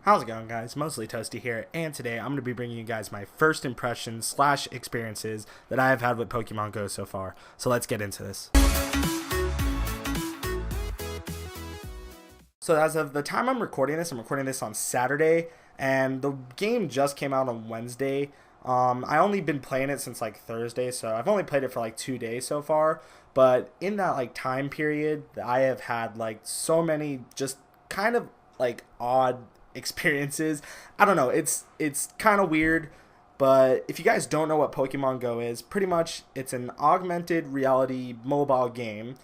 How's it going, guys? Mostly Toasty here, and today I'm going to be bringing you guys my first impressions slash experiences that I have had with Pokemon Go so far. So let's get into this. So as of the time I'm recording this on Saturday, and the game just came out on Wednesday. I only been playing it since like Thursday, so I've only played it for like 2 days so far. But in that like time period, I have had like so many just kind of like odd experiences. I don't know. It's kind of weird, but if you guys don't know what Pokemon Go is, pretty much it's an augmented reality mobile game,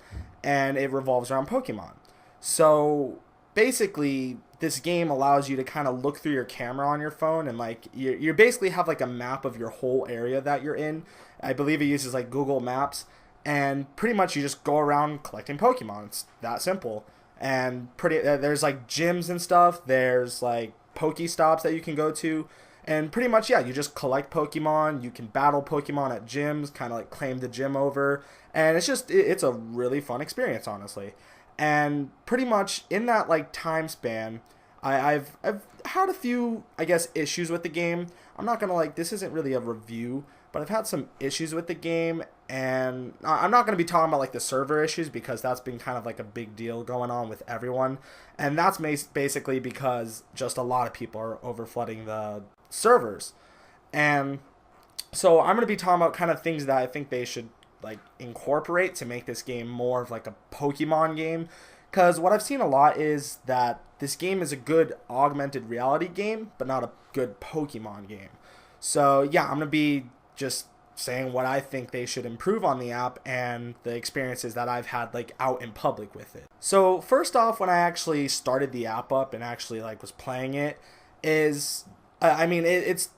and it revolves around Pokemon. So basically this game allows you to kind of look through your camera on your phone, and like you basically have like a map of your whole area that you're in. I believe it uses like Google Maps, and pretty much you just go around collecting Pokemon. It's that simple. And there's like gyms and stuff. There's like Pokestops that you can go to, and pretty much, yeah, you just collect Pokemon. You can battle Pokemon at gyms, kind of like claim the gym over, and it's a really fun experience, honestly. And pretty much in that like time span, I've had a few, I guess, issues with the game. I'm not gonna, like, this isn't really a review, but I've had some issues with the game, and I'm not gonna be talking about like the server issues because that's been kind of like a big deal going on with everyone, and that's basically because just a lot of people are over flooding the servers. And so I'm gonna be talking about kind of things that I think they should like incorporate to make this game more of like a Pokemon game, because what I've seen a lot is that this game is a good augmented reality game but not a good Pokemon game. So yeah, I'm gonna be just saying what I think they should improve on the app and the experiences that I've had like out in public with it. So first off, when I actually started the app up and actually like was playing it, is it's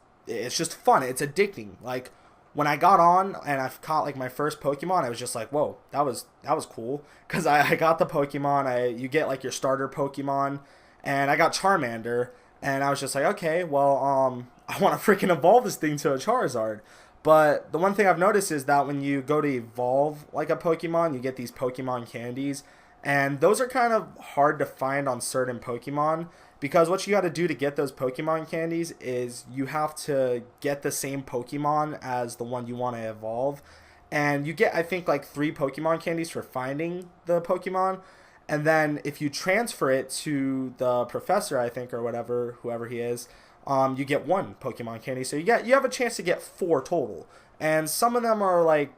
just fun. It's addicting. Like, when I got on and I caught like my first Pokemon, I was just like, whoa, that was cool. Because I got the Pokemon, you get like your starter Pokemon, and I got Charmander, and I was just like, okay, well, I want to freaking evolve this thing to a Charizard. But the one thing I've noticed is that when you go to evolve like a Pokemon, you get these Pokemon candies, and those are kind of hard to find on certain Pokemon, because what you got to do to get those Pokemon candies is you have to get the same Pokemon as the one you want to evolve. And you get, I think, like 3 Pokemon candies for finding the Pokemon. And then if you transfer it to the professor, I think, or whatever, whoever he is, you get 1 Pokemon candy. So you have a chance to get 4 total. And some of them are like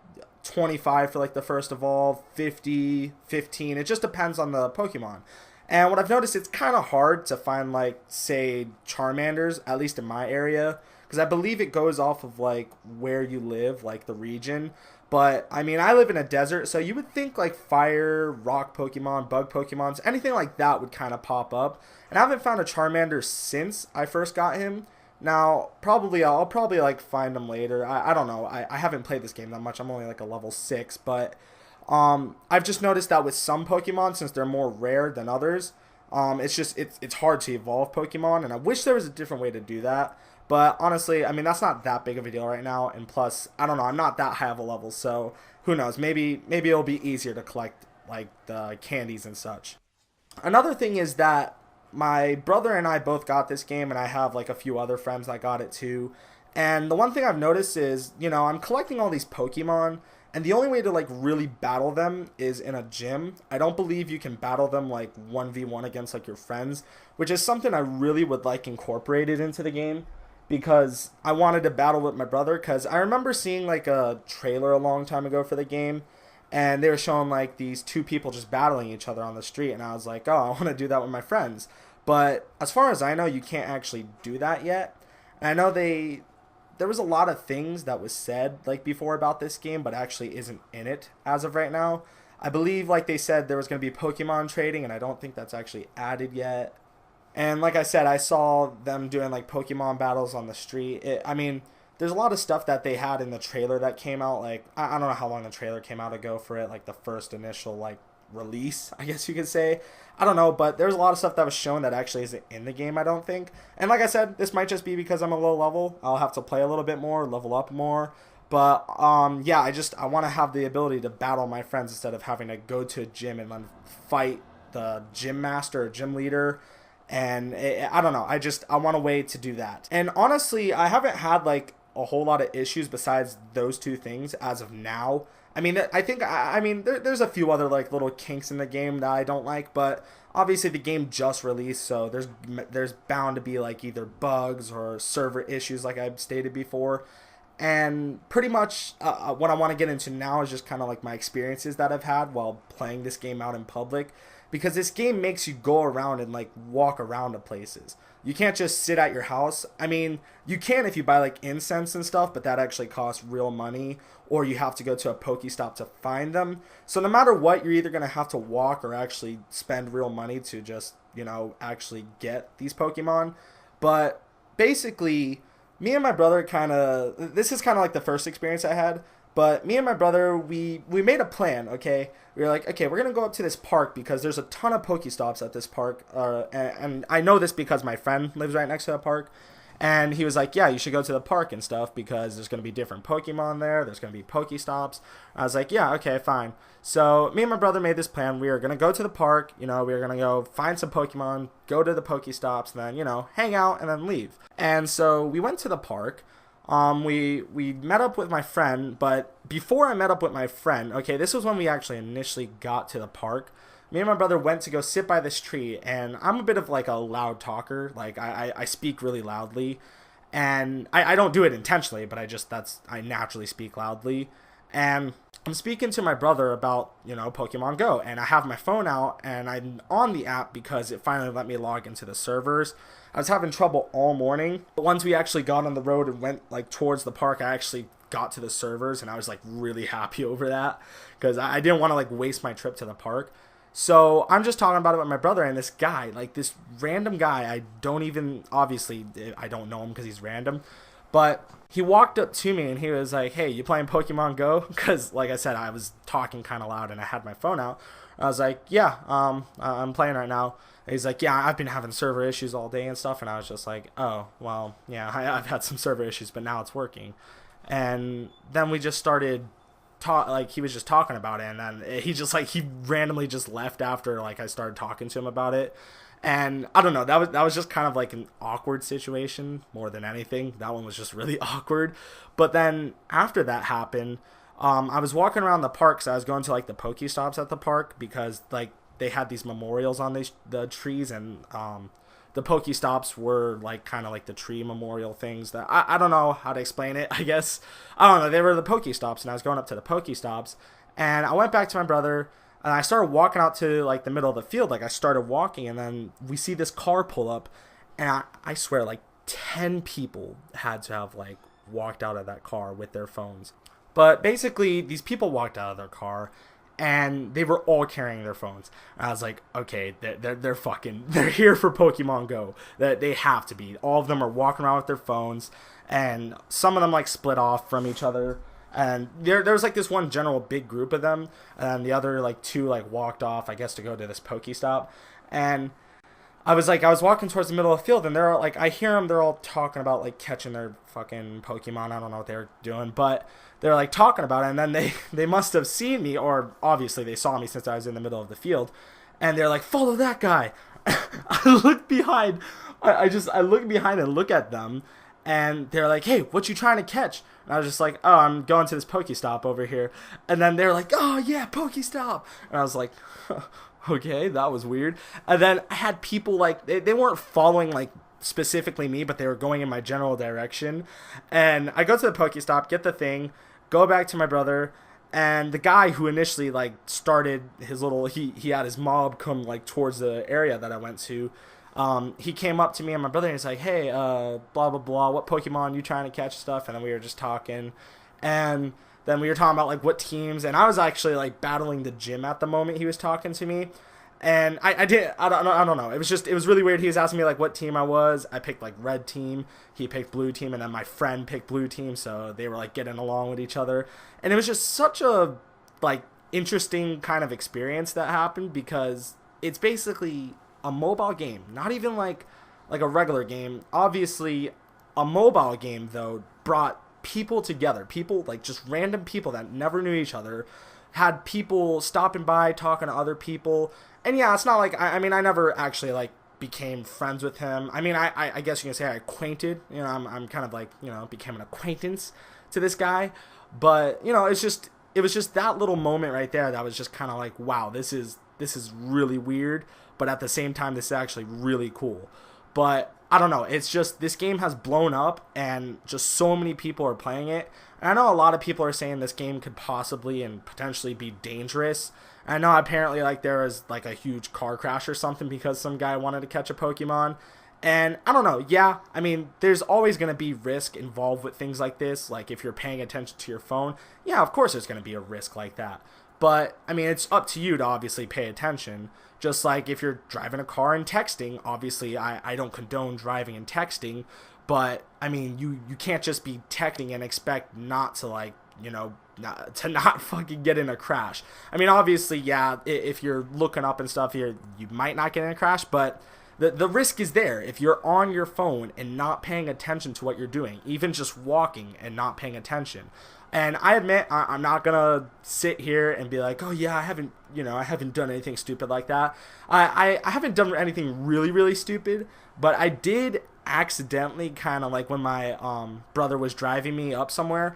25 for like the first evolve, 50, 15. It just depends on the Pokemon. And what I've noticed, it's kind of hard to find, like, say, Charmanders, at least in my area, because I believe it goes off of, like, where you live, like, the region. But, I mean, I live in a desert, so you would think, like, fire, rock Pokemon, bug Pokemons, anything like that would kind of pop up. And I haven't found a Charmander since I first got him. Now, I'll probably, like, find him later. I don't know. I haven't played this game that much. I'm only, like, a level 6, but I've just noticed that with some Pokemon, since they're more rare than others, it's hard to evolve Pokemon, and I wish there was a different way to do that. But honestly, I mean, that's not that big of a deal right now, and plus, I don't know, I'm not that high of a level, so who knows, maybe it'll be easier to collect like the candies and such. Another thing is that my brother and I both got this game, and I have like a few other friends that got it too. And the one thing I've noticed is, I'm collecting all these Pokemon, and the only way to like really battle them is in a gym. I don't believe you can battle them like 1v1 against like your friends, which is something I really would like incorporated into the game, because I wanted to battle with my brother, because I remember seeing like a trailer a long time ago for the game, and they were showing like these 2 people just battling each other on the street, and I was like, oh, I want to do that with my friends. But as far as I know, you can't actually do that yet. And I know there was a lot of things that was said like before about this game, but actually isn't in it as of right now. I believe, like, they said there was going to be Pokemon trading, and I don't think that's actually added yet. And like I said, I saw them doing like Pokemon battles on the street. I mean, there's a lot of stuff that they had in the trailer that came out. Like, I don't know how long the trailer came out ago for it, like the first initial like release, I guess you could say. I don't know, but there's a lot of stuff that was shown that actually isn't in the game, I don't think. And like I said, this might just be because I'm a low level. I'll have to play a little bit more, level up more. But yeah, I want to have the ability to battle my friends instead of having to go to a gym and then fight the gym master or gym leader And I don't know. I want a way to do that. And honestly, I haven't had like a whole lot of issues besides those two things as of now. I mean, there's a few other like little kinks in the game that I don't like, but obviously the game just released, so there's bound to be like either bugs or server issues, like I've stated before. And pretty much what I want to get into now is just kind of like my experiences that I've had while playing this game out in public, because this game makes you go around and like walk around to places. You can't just sit at your house. I mean, you can if you buy like incense and stuff, but that actually costs real money, or you have to go to a Pokestop to find them. So no matter what, you're either going to have to walk or actually spend real money to just, actually get these Pokemon. But basically, me and my brother this is kind of like the first experience I had, but me and my brother, we made a plan, okay? We were like, okay, we're going to go up to this park because there's a ton of Pokestops at this park. And I know this because my friend lives right next to the park. And he was like, yeah, you should go to the park and stuff because there's going to be different Pokemon there. There's going to be Pokestops. I was like, yeah, okay, fine. So me and my brother made this plan. We were going to go to the park. We were going to go find some Pokemon, go to the Pokestops, and then, hang out and then leave. And so we went to the park. We met up with my friend, but before I met up with my friend, okay, this was when we actually initially got to the park. Me and my brother went to go sit by this tree, and I'm a bit of like a loud talker. Like I speak really loudly, and I don't do it intentionally, but I naturally speak loudly. And I'm speaking to my brother about, Pokemon Go, and I have my phone out and I'm on the app because it finally let me log into the servers. I was having trouble all morning, but once we actually got on the road and went like towards the park, I actually got to the servers, and I was like really happy over that because I didn't want to like waste my trip to the park. So I'm just talking about it with my brother, and this guy, like this random guy, obviously I don't know him because he's random, but he walked up to me and he was like, hey, you playing Pokemon Go? Because like I said, I was talking kind of loud and I had my phone out. I was like, yeah, I'm playing right now. And he's like, yeah, I've been having server issues all day and stuff. And I was just like, oh, well, yeah, I've had some server issues, but now it's working. And then we just started he was just talking about it, and then he randomly just left after like I started talking to him about it. And I don't know, that was just kind of like an awkward situation more than anything. That one was just really awkward. But then after that happened, I was walking around the park, so I was going to like the Pokestops at the park because like they had these memorials on the trees, and the Pokestops were like kind of like the tree memorial things that I don't know how to explain it. I guess I don't know. They were the Pokestops, and I was going up to the Pokestops, and I went back to my brother, and I started walking out to like the middle of the field. Like I started walking, and then we see this car pull up, and I swear like 10 people had to have like walked out of that car with their phones. But basically, these people walked out of their car, and they were all carrying their phones. And I was like, okay, they're here for Pokemon Go. They have to be. All of them are walking around with their phones, and some of them like split off from each other. And there was like this one general big group of them, and the other like two like walked off, I guess, to go to this Pokestop. And I was walking towards the middle of the field, and they're all like, I hear them, they're all talking about like catching their fucking Pokemon. I don't know what they're doing, but they're like talking about it, and then they must have seen me, or obviously they saw me since I was in the middle of the field, and they're like, follow that guy. I look behind, I look behind and look at them, and they're like, hey, what you trying to catch? And I was just like, oh, I'm going to this Pokestop over here. And then they're like, oh yeah, Pokestop. And I was like, okay, that was weird. And then I had people like, they weren't following like specifically me, but they were going in my general direction. And I go to the Pokestop, get the thing, go back to my brother, and the guy who initially like started his little, he had his mob come like towards the area that I went to. He came up to me and my brother, and he's like, hey, blah blah blah, what Pokemon you trying to catch, stuff. And then we were just talking, and then we were talking about like what teams, and I was actually like battling the gym at the moment he was talking to me. And I don't know. It was really weird. He was asking me like what team I was. I picked like red team. He picked blue team, and then my friend picked blue team. So they were like getting along with each other. And it was just such a like interesting kind of experience that happened, because it's basically a mobile game, not even like a regular game. Obviously, a mobile game though brought people together. People like just random people that never knew each other, had people stopping by talking to other people. And yeah, it's not like, I mean, I never actually like became friends with him. I mean, I guess you can say I acquainted. You know, I'm kind of like, you know, became an acquaintance to this guy. But, you know, it was just that little moment right there that was just kind of like, wow, this is really weird. But at the same time, this is actually really cool. But I don't know. It's just this game has blown up and just so many people are playing it. And I know a lot of people are saying this game could possibly and potentially be dangerous. And I know apparently like there was like a huge car crash or something because some guy wanted to catch a Pokemon. And I don't know. Yeah, I mean, there's always going to be risk involved with things like this. Like if you're paying attention to your phone, yeah, of course there's going to be a risk like that. But, I mean, it's up to you to obviously pay attention. Just like if you're driving a car and texting, obviously I don't condone driving and texting. But, I mean, you can't just be texting and expect not to, like, you know, to not fucking get in a crash. I mean, obviously, yeah, if you're looking up and stuff, you might not get in a crash. But the risk is there. If you're on your phone and not paying attention to what you're doing, even just walking and not paying attention. And I admit, I'm not going to sit here and be like, oh, yeah, I haven't done anything stupid like that. I haven't done anything really, really stupid, but I did accidentally kind of like when my brother was driving me up somewhere,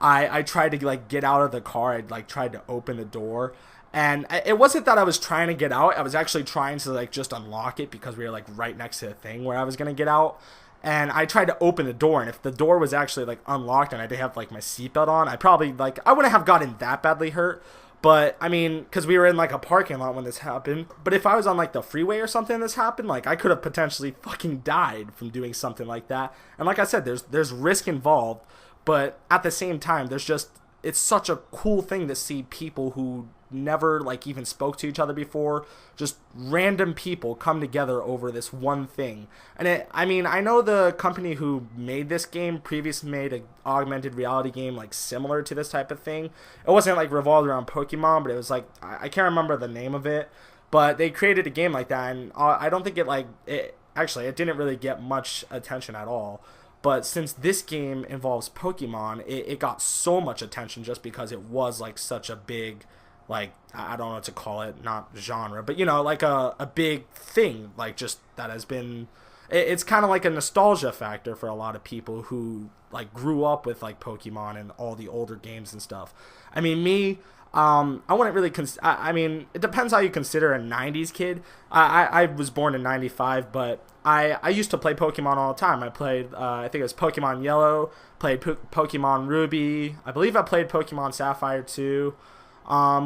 I tried to like get out of the car. I like tried to open the door. And it wasn't that I was trying to get out. I was actually trying to like just unlock it because we were like right next to the thing where I was going to get out. And I tried to open the door, and if the door was actually like unlocked and I didn't have like my seatbelt on, I wouldn't have gotten that badly hurt. But I mean, because we were in like a parking lot when this happened. But if I was on like the freeway or something and this happened, like I could have potentially fucking died from doing something like that. And like I said, there's risk involved, but at the same time, it's such a cool thing to see people who never like even spoke to each other before, just random people come together over this one thing. And I mean, I know the company who made this game previously made an augmented reality game like similar to this type of thing. It wasn't like revolved around Pokemon, but it was like, I can't remember the name of it, but they created a game like that, and I don't think it didn't really get much attention at all. But since this game involves Pokemon, it got so much attention just because it was like such a big, like, I don't know what to call it, not genre, but, you know, like a big thing, like, just that has been, it's kind of like a nostalgia factor for a lot of people who, like, grew up with, like, Pokemon and all the older games and stuff. I mean, me, I wouldn't really, I mean, it depends how you consider a 90s kid. I was born in 95, but I used to play Pokemon all the time. I played, I think it was Pokemon Yellow, played Pokemon Ruby, I believe I played Pokemon Sapphire too.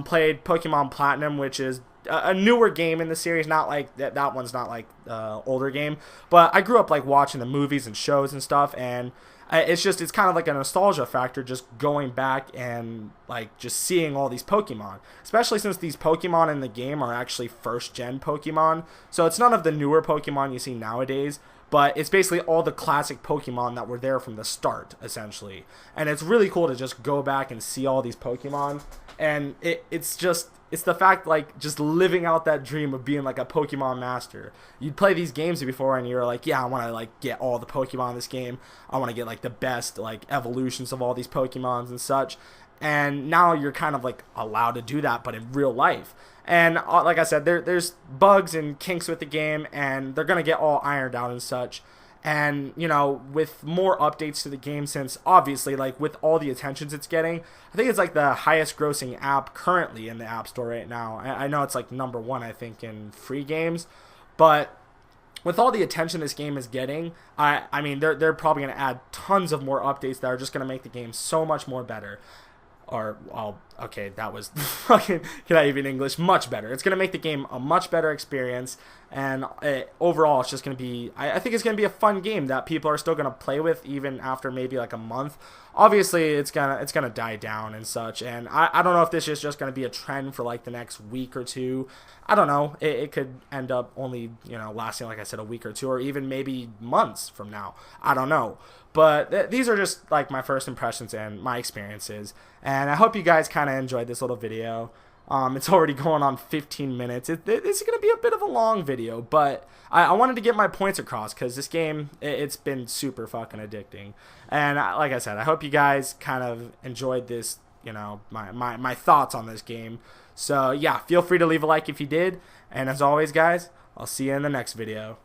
Played Pokemon Platinum, which is a newer game in the series, not like that one's not like older game, but I grew up like watching the movies and shows and stuff, and it's kind of like a nostalgia factor just going back and like just seeing all these Pokemon, especially since these Pokemon in the game are actually first gen Pokemon, so it's none of the newer Pokemon you see nowadays, but it's basically all the classic Pokemon that were there from the start, essentially. And it's really cool to just go back and see all these Pokemon. And it's the fact, like, just living out that dream of being, like, a Pokemon master. You'd play these games before, and you're like, yeah, I want to, like, get all the Pokemon in this game. I want to get, like, the best, like, evolutions of all these Pokemons and such. And now you're kind of, like, allowed to do that, but in real life. And like I said, there's bugs and kinks with the game, and they're going to get all ironed out and such. And, you know, with more updates to the game, since obviously, like, with all the attentions it's getting, I think it's, like, the highest grossing app currently in the App Store right now. I know it's, like, number one, I think, in free games. But with all the attention this game is getting, I mean, they're probably going to add tons of more updates that are just going to make the game so much more better. Or, well, okay, that was fucking, can I even English? Much better. It's going to make the game a much better experience, and overall, it's just going to be, I think it's going to be a fun game that people are still going to play with even after maybe like a month. Obviously, it's gonna die down and such, and I don't know if this is just going to be a trend for like the next week or two. I don't know. It could end up only, you know, lasting, like I said, a week or two, or even maybe months from now. I don't know. But these are just like my first impressions and my experiences. And I hope you guys kind of enjoyed this little video. It's already going on 15 minutes. It's going to be a bit of a long video, but I wanted to get my points across because this game, it's been super fucking addicting. And like I said, I hope you guys kind of enjoyed this, you know, my thoughts on this game. So yeah, feel free to leave a like if you did. And as always, guys, I'll see you in the next video.